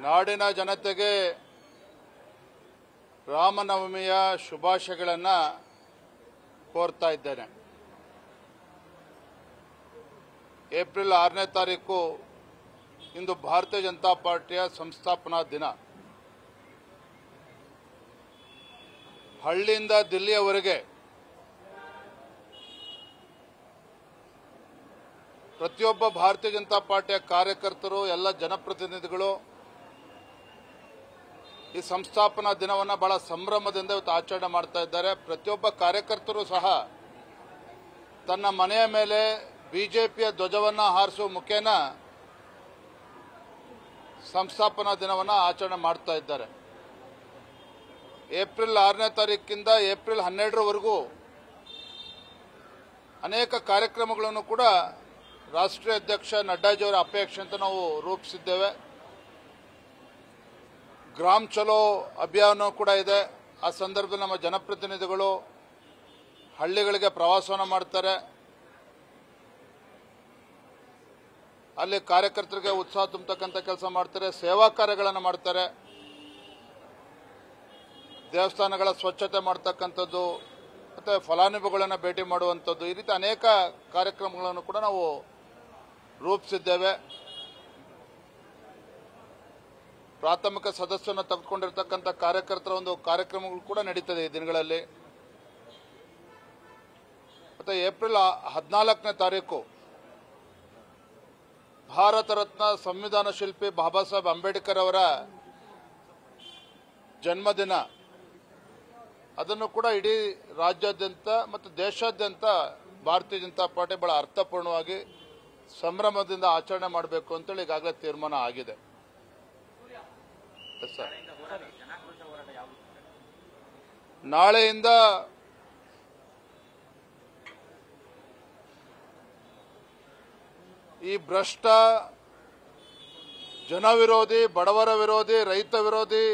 ನಾಡಿನ ಜನತೆಗೆ ರಾಮನವಮಿಯ ಶುಭಾಶಯಗಳನ್ನು ಕೋರ್ತಾ ಇದ್ದೇನೆ. ಏಪ್ರಿಲ್ 6ನೇ ತಾರೀಕು ಇಂದು ಭಾರತೀಯ ಜನತಾ ಪಾರ್ಟಿಯ ಸಂಸ್ಥಾಪನಾ ದಿನ. ಹಳ್ಳಿಯಿಂದ ದಿಲ್ಲಿಯವರೆಗೆ ಪ್ರತಿಯೊಬ್ಬ ಭಾರತೀಯ ಜನತಾ ಪಾರ್ಟಿಯ ಕಾರ್ಯಕರ್ತರು, ಎಲ್ಲ ಜನಪ್ರತಿನಿಧಿಗಳು ಈ ಸಂಸ್ಥಾಪನಾ ದಿನವನ್ನು ಬಹಳ ಸಂಭ್ರಮದಿಂದ ಇವತ್ತು ಆಚರಣೆ ಮಾಡ್ತಾ ಇದ್ದಾರೆ. ಪ್ರತಿಯೊಬ್ಬ ಕಾರ್ಯಕರ್ತರು ಸಹ ತನ್ನ ಮನೆಯ ಮೇಲೆ ಬಿಜೆಪಿಯ ಧ್ವಜವನ್ನು ಹಾರಿಸುವ ಮುಖೇನ ಸಂಸ್ಥಾಪನಾ ದಿನವನ್ನು ಆಚರಣೆ ಮಾಡ್ತಾ ಇದ್ದಾರೆ. ಏಪ್ರಿಲ್ 6ನೇ ತಾರೀಕಿಂದ ಏಪ್ರಿಲ್ 12ರವರೆಗೂ ಅನೇಕ ಕಾರ್ಯಕ್ರಮಗಳನ್ನು ಕೂಡ ರಾಷ್ಟ್ರೀಯ ಅಧ್ಯಕ್ಷ ನಡ್ಡಾಜಿಯವರ ಅಪೇಕ್ಷೆಯಂತೆ ನಾವು ರೂಪಿಸಿದ್ದೇವೆ. ಗ್ರಾಮ್ ಚಲೋ ಅಭಿಯಾನ ಕೂಡ ಇದೆ. ಆ ಸಂದರ್ಭದಲ್ಲಿ ನಮ್ಮ ಜನಪ್ರತಿನಿಧಿಗಳು ಹಳ್ಳಿಗಳಿಗೆ ಪ್ರವಾಸವನ್ನು ಮಾಡ್ತಾರೆ. ಅಲ್ಲಿ ಕಾರ್ಯಕರ್ತರಿಗೆ ಉತ್ಸಾಹ ತುಂಬತಕ್ಕಂಥ ಕೆಲಸ ಮಾಡ್ತಾರೆ, ಸೇವಾ ಕಾರ್ಯಗಳನ್ನು ಮಾಡ್ತಾರೆ, ದೇವಸ್ಥಾನಗಳ ಸ್ವಚ್ಛತೆ ಮಾಡ್ತಕ್ಕಂಥದ್ದು, ಮತ್ತು ಫಲಾನುಭವಿಗಳನ್ನು ಭೇಟಿ ಮಾಡುವಂಥದ್ದು, ಈ ರೀತಿ ಅನೇಕ ಕಾರ್ಯಕ್ರಮಗಳನ್ನು ಕೂಡ ನಾವು ರೂಪಿಸಿದ್ದೇವೆ. ಪ್ರಾಥಮಿಕ ಸದಸ್ಯರನ್ನು ತೆಗೆದುಕೊಂಡಿರ್ತಕ್ಕಂಥ ಕಾರ್ಯಕರ್ತರ ಒಂದು ಕಾರ್ಯಕ್ರಮಗಳು ಕೂಡ ನಡೀತದೆ ಈ ದಿನಗಳಲ್ಲಿ. ಮತ್ತು ಏಪ್ರಿಲ್ 14ನೇ ತಾರೀಕು ಭಾರತ ರತ್ನ ಸಂವಿಧಾನ ಶಿಲ್ಪಿ ಬಾಬಾ ಸಾಹೇಬ್ ಅಂಬೇಡ್ಕರ್ ಅವರ ಜನ್ಮದಿನ. ಅದನ್ನು ಕೂಡ ಇಡೀ ರಾಜ್ಯಾದ್ಯಂತ ಮತ್ತು ದೇಶಾದ್ಯಂತ ಭಾರತೀಯ ಜನತಾ ಪಾರ್ಟಿ ಬಹಳ ಅರ್ಥಪೂರ್ಣವಾಗಿ ಸಂಭ್ರಮದಿಂದ ಆಚರಣೆ ಮಾಡಬೇಕು ಅಂತೇಳಿ ಈಗಾಗಲೇ ತೀರ್ಮಾನ ಆಗಿದೆ. ನಾಳೆಯಿಂದ ಈ ಭ್ರಷ್ಟ, ಜನವಿರೋಧಿ, ಬಡವರ ವಿರೋಧಿ, ರೈತ ವಿರೋಧಿ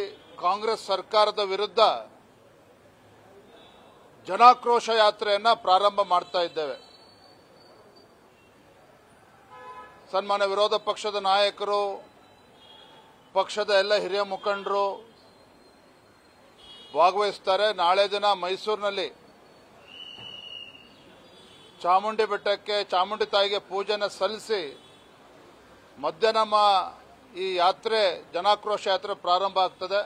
ಕಾಂಗ್ರೆಸ್ ಸರ್ಕಾರದ ವಿರುದ್ಧ ಜನಾಕ್ರೋಶ ಯಾತ್ರೆಯನ್ನ ಪ್ರಾರಂಭ ಮಾಡ್ತಾ ಇದ್ದೇವೆ. ಸನ್ಮಾನ್ಯ ವಿರೋಧ ಪಕ್ಷದ ನಾಯಕರು, ಪಕ್ಷದ ಎಲ್ಲ ಹಿರಿಯ ಮುಖಂಡರು ಭಾಗವಹಿಸುತ್ತಾರೆ. ನಾಳೆ ದಿನ ಮೈಸೂರಿನಲ್ಲಿ ಚಾಮುಂಡಿ ಬೆಟ್ಟಕ್ಕೆ ಚಾಮುಂಡಿ ತಾಯಿಗೆ ಪೂಜೆಯನ್ನು ಸಲ್ಲಿಸಿ ಮಧ್ಯಾಹ್ನ ಈ ಯಾತ್ರೆ, ಜನಾಕ್ರೋಶ ಯಾತ್ರೆ ಪ್ರಾರಂಭ ಆಗ್ತದೆ.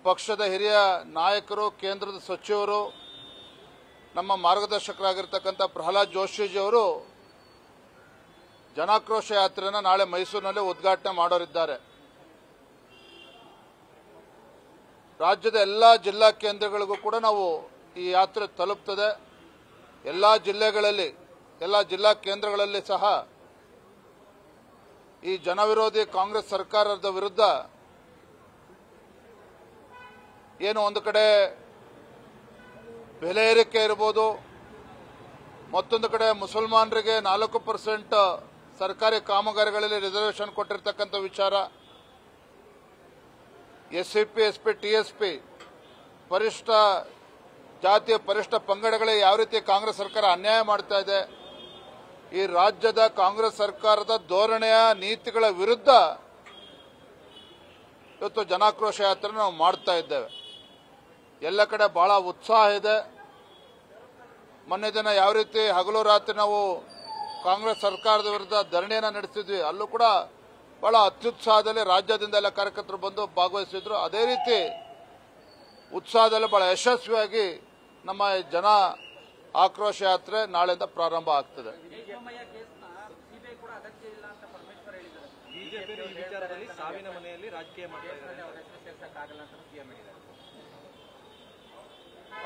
ಪಕ್ಷದ ಹಿರಿಯ ನಾಯಕರು, ಕೇಂದ್ರದ ಸಚಿವರು, ನಮ್ಮ ಮಾರ್ಗದರ್ಶಕರಾಗಿರ್ತಕ್ಕಂಥ ಪ್ರಹ್ಲಾದ್ ಜೋಶಿಜಿಯವರು ಜನಾಕ್ರೋಶ ಯಾತ್ರೆಯನ್ನು ನಾಳೆ ಮೈಸೂರಿನಲ್ಲಿ ಉದ್ಘಾಟನೆ ಮಾಡೋರಿದ್ದಾರೆ. ರಾಜ್ಯದ ಎಲ್ಲ ಜಿಲ್ಲಾ ಕೇಂದ್ರಗಳಿಗೂ ಕೂಡ ನಾವು ಈ ಯಾತ್ರೆ ತಲುಪ್ತದೆ. ಎಲ್ಲ ಜಿಲ್ಲೆಗಳಲ್ಲಿ, ಎಲ್ಲ ಜಿಲ್ಲಾ ಕೇಂದ್ರಗಳಲ್ಲಿ ಸಹ ಈ ಜನವಿರೋಧಿ ಕಾಂಗ್ರೆಸ್ ಸರ್ಕಾರದ ವಿರುದ್ಧ ಏನು ಒಂದು ಕಡೆ ಬೆಲೆ ಏರಿಕೆ ಇರಬಹುದು, ಮತ್ತೊಂದು ಕಡೆ ಮುಸಲ್ಮಾನರಿಗೆ 4% ಸರ್ಕಾರಿ ಕಾಮಗಾರಿಗಳಲ್ಲಿ ರಿಸರ್ವೇಷನ್ ಕೊಟ್ಟಿರ್ತಕ್ಕಂಥ ವಿಚಾರ, SCP, SP, TSP ಪರಿಷ್ಠ ಜಾತಿಯ ಪರಿಷ್ಠ ಪಂಗಡಗಳಿಗೆ ಯಾವ ರೀತಿ ಕಾಂಗ್ರೆಸ್ ಸರ್ಕಾರ ಅನ್ಯಾಯ ಮಾಡ್ತಾ ಇದೆ, ಈ ರಾಜ್ಯದ ಕಾಂಗ್ರೆಸ್ ಸರ್ಕಾರದ ಧೋರಣೆಯ ನೀತಿಗಳ ವಿರುದ್ಧ ಇವತ್ತು ಜನಾಕ್ರೋಶ ಯಾತ್ರೆ ನಾವು ಮಾಡ್ತಾ ಇದ್ದೇವೆ. ಎಲ್ಲ ಕಡೆ ಬಹಳ ಉತ್ಸಾಹ ಇದೆ. ಮೊನ್ನೆ ದಿನ ಯಾವ ರೀತಿ ಹಗಲು ರಾತ್ರಿ ನಾವು ಕಾಂಗ್ರೆಸ್ ಸರ್ಕಾರದ ವಿರುದ್ಧ ಧರಣಿಯನ್ನು ನಡೆಸಿದ್ವಿ, ಅಲ್ಲೂ ಕೂಡ ಬಹಳ ಅತ್ಯುತ್ಸಾಹದಲ್ಲಿ ರಾಜ್ಯದಿಂದ ಎಲ್ಲ ಕಾರ್ಯಕರ್ತರು ಬಂದು ಭಾಗವಹಿಸಿದ್ರು. ಅದೇ ರೀತಿ ಉತ್ಸಾಹದಲ್ಲಿ ಬಹಳ ಯಶಸ್ವಿಯಾಗಿ ನಮ್ಮ ಜನ ಆಕ್ರೋಶ ಯಾತ್ರೆ ನಾಳೆಯಿಂದ ಪ್ರಾರಂಭ ಆಗ್ತದೆ.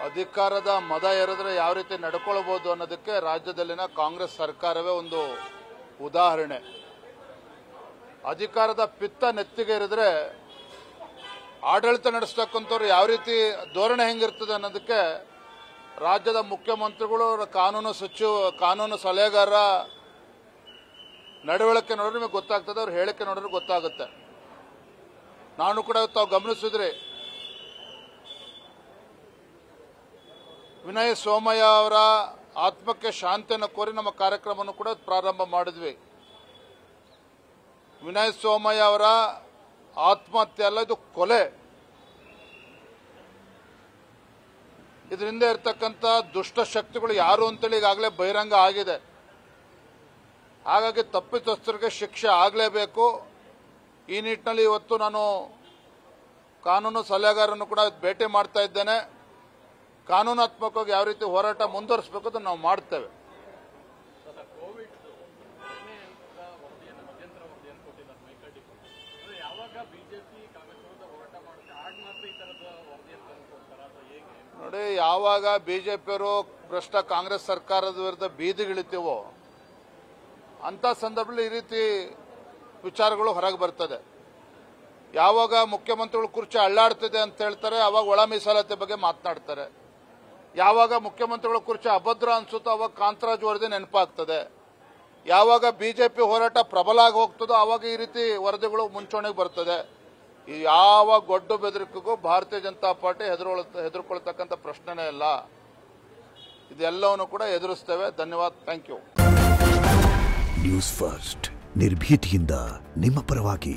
ಅಧಿಕಾರದ ಮದ ಏರಿದ್ರೆ ಯಾವ ರೀತಿ ನಡ್ಕೊಳ್ಬಹುದು ಅನ್ನೋದಕ್ಕೆ ರಾಜ್ಯದಲ್ಲಿನ ಕಾಂಗ್ರೆಸ್ ಸರ್ಕಾರವೇ ಒಂದು ಉದಾಹರಣೆ. ಅಧಿಕಾರದ ಪಿತ್ತ ನೆತ್ತಿಗೆ ಏರಿದ್ರೆ ಆಡಳಿತ ನಡೆಸ್ತಕ್ಕಂಥವ್ರು ಯಾವ ರೀತಿ ಧೋರಣೆ ಹೆಂಗಿರ್ತದೆ ಅನ್ನೋದಕ್ಕೆ ರಾಜ್ಯದ ಮುಖ್ಯಮಂತ್ರಿಗಳು, ಕಾನೂನು ಸಲಹೆಗಾರ ನಡವಳಿಕೆ ನೋಡಿದ್ರೆ ನಿಮಗೆ ಗೊತ್ತಾಗ್ತದೆ, ಅವ್ರ ಹೇಳಿಕೆ ನೋಡಿದ್ರೆ ಗೊತ್ತಾಗುತ್ತೆ. ನಾನು ಕೂಡ ತಾವು ಗಮನಿಸಿದ್ರಿ, ವಿನಯ್ ಸೋಮಯ್ಯ ಅವರ ಆತ್ಮಕ್ಕೆ ಶಾಂತಿಯನ್ನು ಕೋರಿ ನಮ್ಮ ಕಾರ್ಯಕ್ರಮವನ್ನು ಕೂಡ ಪ್ರಾರಂಭ ಮಾಡಿದ್ವಿ. ವಿನಯ್ ಸೋಮಯ್ಯ ಅವರ ಆತ್ಮಹತ್ಯೆ ಅಲ್ಲ, ಇದು ಕೊಲೆ. ಇದರಿಂದ ಇರತಕ್ಕಂಥ ದುಷ್ಟ ಶಕ್ತಿಗಳು ಯಾರು ಅಂತೇಳಿ ಈಗಾಗಲೇ ಬಹಿರಂಗ ಆಗಿದೆ. ಹಾಗಾಗಿ ತಪ್ಪಿತಸ್ಥರಿಗೆ ಶಿಕ್ಷೆ ಆಗಲೇಬೇಕು. ಈ ನಿಟ್ಟಿನಲ್ಲಿ ಇವತ್ತು ನಾನು ಕಾನೂನು ಸಲಹೆಗಾರರನ್ನು ಕೂಡ ಭೇಟಿ ಮಾಡ್ತಾ ಇದ್ದೇನೆ. ಕಾನೂನಾತ್ಮಕವಾಗಿ ಯಾವ ರೀತಿ ಹೋರಾಟ ಮುಂದುವರಿಸಬೇಕು ಅದನ್ನು ನಾವು ಮಾಡ್ತೇವೆ. ನೋಡಿ, ಯಾವಾಗ ಬಿಜೆಪಿಯವರು ಭ್ರಷ್ಟ ಕಾಂಗ್ರೆಸ್ ಸರ್ಕಾರದ ವಿರುದ್ಧ ಬೀದಿಗಿಳಿತೀವೋ ಅಂತ ಸಂದರ್ಭದಲ್ಲಿ ಈ ರೀತಿ ವಿಚಾರಗಳು ಹೊರಗೆ ಬರ್ತದೆ. ಯಾವಾಗ ಮುಖ್ಯಮಂತ್ರಿಗಳು ಕುರ್ಚಿ ಅಳ್ಳಾಡ್ತಿದೆ ಅಂತ ಹೇಳ್ತಾರೆ, ಅವಾಗ ಒಳ ಮೀಸಲಾತಿ ಬಗ್ಗೆ ಮಾತನಾಡ್ತಾರೆ. ಯಾವಾಗ ಮುಖ್ಯಮಂತ್ರಿಗಳ ಕುರ್ಚಿ ಅಭದ್ರ ಅನ್ಸುತ್ತೋ ಅವಾಗ ಕಾಂತರಾಜ್ ವರದಿ ನೆನಪಾಗ್ತದೆ. ಯಾವಾಗ ಬಿಜೆಪಿ ಹೋರಾಟ ಪ್ರಬಲ ಆಗಿ ಹೋಗ್ತದೋ ಅವಾಗ ಈ ರೀತಿ ವರದಿಗಳು ಮುಂಚೂಣಿಗೆ ಬರ್ತದೆ. ಈ ಯಾವ ಗೊಡ್ಡು ಬೆದರಿಕೆಗೂ ಭಾರತೀಯ ಜನತಾ ಪಾರ್ಟಿ ಹೆದರ್ಕೊಳ್ತಕ್ಕಂಥ ಪ್ರಶ್ನೆನೇ ಇಲ್ಲ. ಇದೆಲ್ಲವನ್ನು ಕೂಡ ಎದುರಿಸ್ತೇವೆ. ಧನ್ಯವಾದ. Thank you. ನ್ಯೂಸ್ ಫಸ್ಟ್, ನಿರ್ಭೀತಿಯಿಂದ ನಿಮ್ಮ ಪರವಾಗಿ.